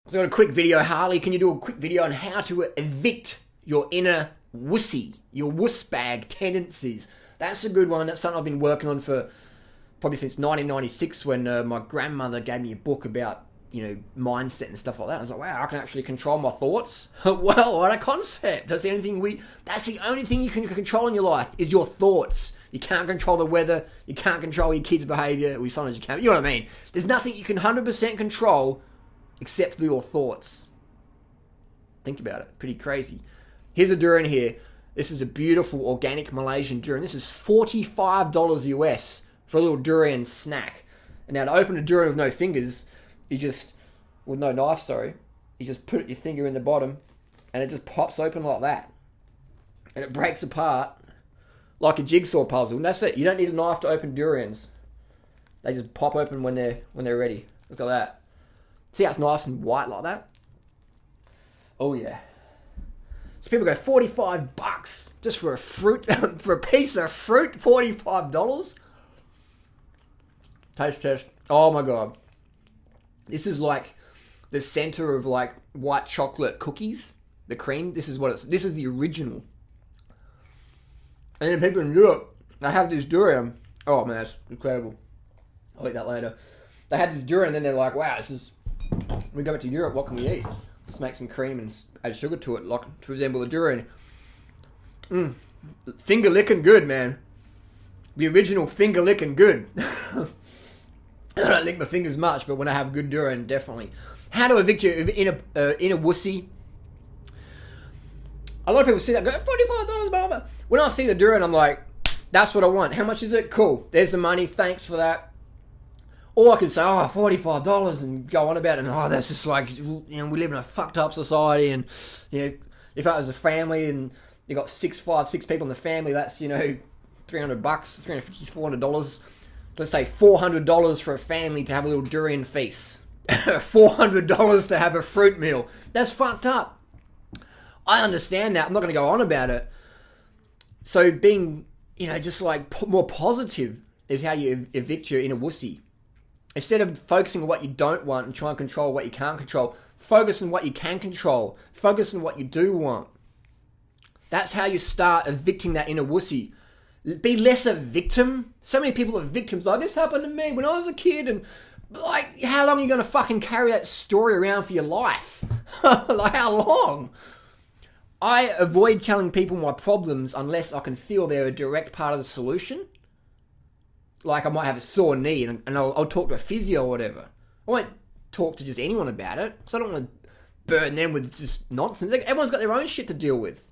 So I got a quick video. Harley, can you do a quick video on how to evict your inner wussy, your wussbag tendencies? That's a good one. That's something I've been working on for probably since 1996 when my grandmother gave me a book about, mindset and stuff like that. I was like, wow, I can actually control my thoughts. Well, what a concept. That's the only thing you can control in your life is your thoughts. You can't control the weather. You can't control your kids' behavior. Well, sometimes you can. You know what I mean? There's nothing you can 100% control except for your thoughts. Think about it. Pretty crazy. Here's a durian here. This is a beautiful organic Malaysian durian. This is $45 US for a little durian snack. And now to open a durian with no fingers, with no knife, you just put your finger in the bottom and it just pops open like that. And it breaks apart like a jigsaw puzzle. And that's it. You don't need a knife to open durians. They just pop open when they're ready. Look at that. See how it's nice and white like that? Oh yeah. So people go, $45 just for a fruit, for a piece of fruit, $45? Taste test. Oh my God. This is like the center of like white chocolate cookies, the cream. This is the original. And then people in Europe, they have this durian. Oh man, it's incredible. I'll eat that later. They had this durian and then they're like, wow, we go back to Europe, what can we eat? Let's make some cream and add sugar to it, like to resemble the durian. Finger licking good, man. The original finger licking good. I don't lick my fingers much, but when I have good durian, definitely. How to evict your inner wussy? A lot of people see that and go, $45, blah, blah. When I see the durian, I'm like, that's what I want. How much is it? Cool. There's the money. Thanks for that. Or I could say, $45 and go on about it. And, that's just like, we live in a fucked up society. And, if I was a family and you got six people in the family, that's, $300, $350, $400. Let's say $400 for a family to have a little durian feast. $400 to have a fruit meal. That's fucked up. I understand that. I'm not going to go on about it. So being, just like more positive is how you evict your inner wussy. Instead of focusing on what you don't want and trying to control what you can't control, focus on what you can control. Focus on what you do want. That's how you start evicting that inner wussy. Be less a victim. So many people are victims. Like, this happened to me when I was a kid. And, like, how long are you going to fucking carry that story around for your life? Like, how long? I avoid telling people my problems unless I can feel they're a direct part of the solution. Like, I might have a sore knee and I'll talk to a physio or whatever. I won't talk to just anyone about it. So I don't want to burden them with just nonsense. Like, everyone's got their own shit to deal with.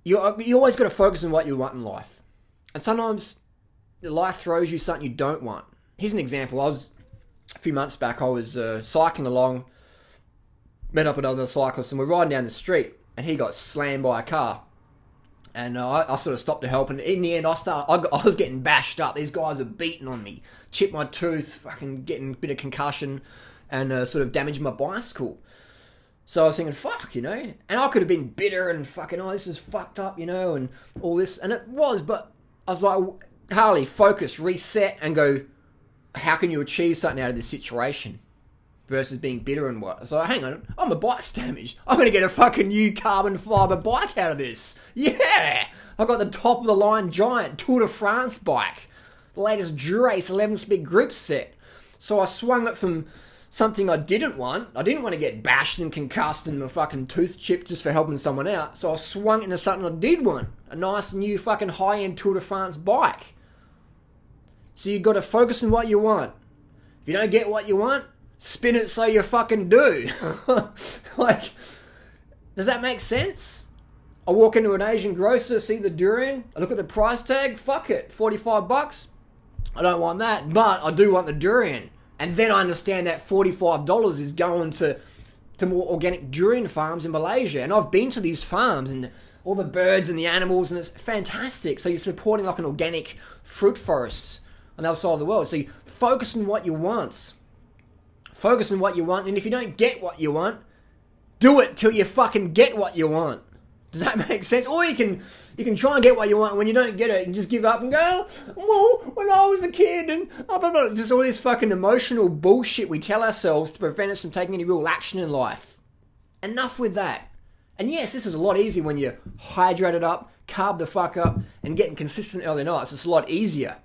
You always got to focus on what you want in life. And sometimes life throws you something you don't want. Here's an example. A few months back, I was cycling along, met up with another cyclist, and we're riding down the street, and he got slammed by a car. And I sort of stopped to help, and in the end, I was getting bashed up. These guys are beating on me, chipped my tooth, fucking getting a bit of concussion, and sort of damaged my bicycle. So I was thinking, fuck, and I could have been bitter and fucking, this is fucked up, and all this. And it was, but I was like, Harley, focus, reset, and go, how can you achieve something out of this situation? Versus being bitter and what? So hang on, my bike's damaged. I'm going to get a fucking new carbon fibre bike out of this. Yeah! I got the top of the line giant Tour de France bike. The latest Durace 11-speed group set. So I swung it from something I didn't want. I didn't want to get bashed and concussed and my fucking tooth chipped just for helping someone out. So I swung it into something I did want. A nice new fucking high-end Tour de France bike. So you got to focus on what you want. If you don't get what you want, spin it so you fucking do. Like, does that make sense? I walk into an Asian grocer, see the durian, I look at the price tag, fuck it, $45. I don't want that, but I do want the durian. And then I understand that $45 is going to more organic durian farms in Malaysia. And I've been to these farms and all the birds and the animals, and it's fantastic. So you're supporting like an organic fruit forest on the other side of the world. So you focus on what you want. Focus on what you want, and if you don't get what you want, do it till you fucking get what you want. Does that make sense? Or you can try and get what you want. When you don't get it, you can just give up and go, well, when I was a kid and blah, blah, blah. Just all this fucking emotional bullshit we tell ourselves to prevent us from taking any real action in life. Enough with that. And yes, this is a lot easier when you're hydrated up, carb the fuck up, and getting consistent early nights. It's a lot easier.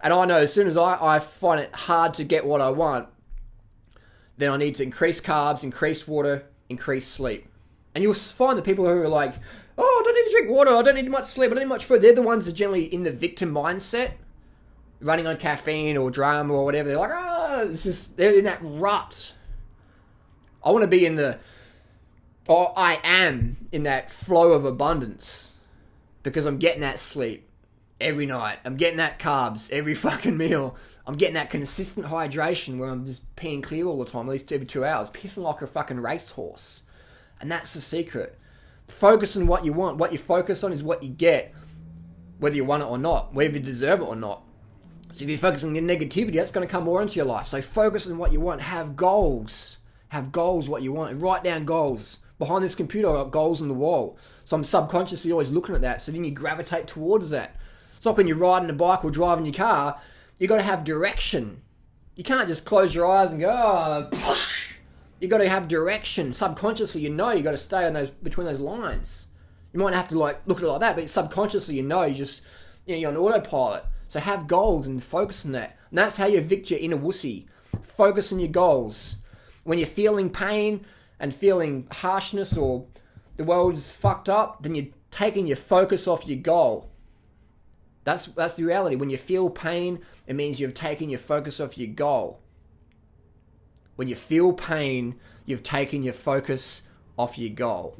And I know as soon as I find it hard to get what I want, then I need to increase carbs, increase water, increase sleep. And you'll find the people who are like, oh, I don't need to drink water, I don't need much sleep, I don't need much food. They're the ones that are generally in the victim mindset, running on caffeine or drama or whatever. They're like, they're in that rut. I want to be I am in that flow of abundance because I'm getting that sleep every night. I'm getting that carbs every fucking meal. I'm getting that consistent hydration where I'm just peeing clear all the time, at least every 2 hours, pissing like a fucking racehorse. And that's the secret. Focus on what you want. What you focus on is what you get, whether you want it or not, whether you deserve it or not. So if you focus on your negativity, that's going to come more into your life. So focus on what you want. Have goals. Have goals, what you want. And write down goals. Behind this computer, I've got goals on the wall. So I'm subconsciously always looking at that. So then you gravitate towards that. It's like when you're riding a bike or driving your car, you got to have direction. You can't just close your eyes and go, oh, you got to have direction. Subconsciously, you got to stay on between those lines. You might have to look at it like that, but subconsciously, you're on autopilot. So have goals and focus on that. And that's how you evict your inner wussy. Focus on your goals. When you're feeling pain and feeling harshness or the world's fucked up, then you're taking your focus off your goal. That's the reality. When you feel pain, it means you've taken your focus off your goal. When you feel pain, you've taken your focus off your goal.